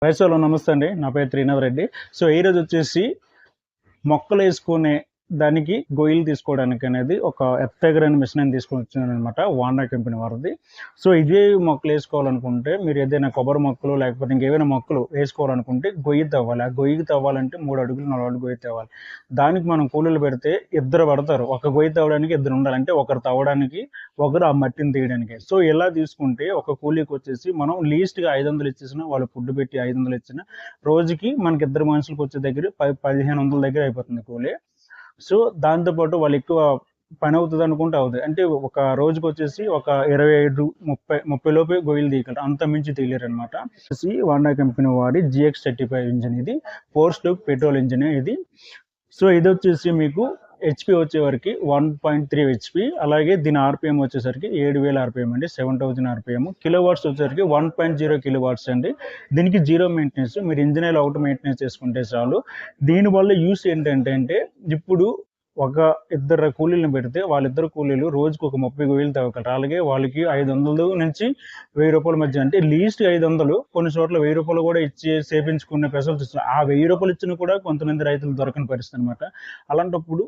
రైతులు నమస్తే అండి. నా పేరు త్రినాథ్ రెడ్డి. సో ఈరోజు వచ్చేసి మొక్కలు వేసుకునే దానికి గొయ్యిలు తీసుకోవడానికి అనేది ఒక ఎర్తగర్ అనే మిషన్ అని తీసుకొని వచ్చానమాట, వాండా కంపెనీ వారిది. సో ఇదే మొక్కలు వేసుకోవాలనుకుంటే మీరు ఏదైనా కొబ్బరి మొక్కలు లేకపోతే ఇంకేమైనా మొక్కలు వేసుకోవాలనుకుంటే గొయ్యి తవ్వాలి. ఆ గొయ్యికి తవ్వాలంటే 3 అడుగులు 4 అడుగులు గొయ్యి తవ్వాలి. దానికి మనం కూలీలు పెడితే ఇద్దరు పడతారు. ఒక గొయ్యి తవ్వడానికి ఇద్దరు ఉండాలంటే ఒకరు తవ్వడానికి ఒకరు ఆ మట్టిని తీయడానికి. సో ఇలా తీసుకుంటే ఒక కూలీకి వచ్చేసి మనం లీస్ట్గా 500 ఇచ్చేసినా వాళ్ళు ఫుడ్ పెట్టి 500 ఇచ్చినా రోజుకి మనకి ఇద్దరు మనుషులకు వచ్చే దగ్గర 1500 దగ్గర అయిపోతుంది కూలీ. సో దాంతోపాటు వాళ్ళు ఎక్కువ పని అవుతుంది అనుకుంటే అవుతుంది. అంటే ఒక రోజుకి వచ్చేసి ఒక 25 30 లోపే గొయ్యిలు తీయగలరు, అంత మించి తీయలేరు అనమాట. వాండా కంపెనీ వాడి GX35 ఇంజిన్, ఇది 4 స్ట్రోక్ పెట్రోల్ ఇంజిన్ ఇది. సో ఇది వచ్చేసి మీకు హెచ్పి వచ్చేవరకు 1.3 హెచ్పి, అలాగే దీని ఆర్పిఎం వచ్చేసరికి 7000 ఆర్పిఎం అండి, 7000 ఆర్పిఎం. కిలో వాట్స్ వచ్చేసరికి 1.0 కిలో వాట్స్ అండి. దీనికి జీరో మెయింటెనెన్స్, మీరు ఇంజిన్ ఆయిల్ అవుట్ మెయింటెనెన్స్ చేసుకుంటే చాలు. దీనివల్ల యూస్ ఏంటంటే ఇప్పుడు ఒక ఇద్దరు కూలీలను పెడితే వాళ్ళిద్దరు కూలీలు రోజుకు ఒక 30 గొయ్యిలు తవ్వగలరు. అలాగే వాళ్ళకి 500 నుంచి 1000 రూపాయల మధ్య, అంటే లీస్ట్ 500, కొన్ని చోట్ల 1000 రూపాయలు కూడా ఇచ్చి సేపించుకునే ఫెసిలిటీ ఇస్తున్నారు. ఆ 1000 రూపాయలు ఇచ్చినా కూడా కొంతమంది రైతులు దొరకని పరిస్థితి అనమాట. అలాంటప్పుడు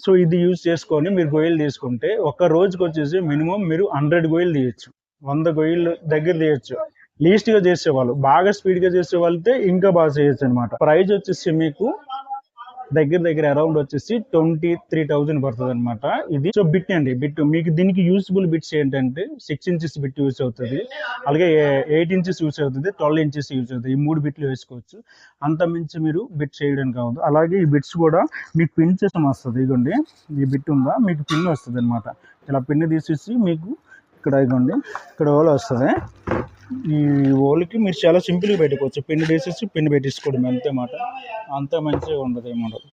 సో ఇది యూజ్ చేసుకొని మీరు గొయ్యిలు తీసుకుంటే ఒక రోజుకి వచ్చేసి మినిమం మీరు 100 గొయ్యిలు తీయచ్చు, 100 గొయ్యిలు దగ్గర తీయచ్చు. లీస్ట్గా చేసేవాళ్ళు, బాగా స్పీడ్గా చేసే వాళ్ళతో ఇంకా బాగా చేయొచ్చు అనమాట. ప్రైజ్ వచ్చేసి మీకు దగ్గర అరౌండ్ వచ్చేసి 23,000 పడుతుంది అనమాట ఇది. సో బిట్ అండి, బిట్ మీకు దీనికి యూస్ఫుల్ బిట్స్ ఏంటంటే 6 ఇంచెస్ బిట్ యూస్ అవుతుంది, అలాగే 8 ఇంచెస్ యూస్ అవుతుంది, 12 ఇంచెస్ యూస్ అవుతుంది. ఈ 3 బిట్లు వేసుకోవచ్చు, అంత మించి మీరు బిట్ చేయడానికి కావద్దు. అలాగే ఈ బిట్స్ కూడా మీకు పిన్ సిస్టమ్ వస్తుంది. ఇదిగోండి ఈ బిట్ ఉందా, మీకు పిన్ వస్తుంది అనమాట. ఇలా పిన్ తీసేసి మీకు ఇక్కడ ఇదిగోండి ఇక్కడ ఓల్ వస్తుంది. ఈ ఓల్కి మీరు చాలా సింపుల్గా పెట్టుకోవచ్చు, పిన్ తీసేసి పిన్ పెట్టేసుకోవడం అంతే మాట. అంత మంచిగా ఉండదు ఏమో.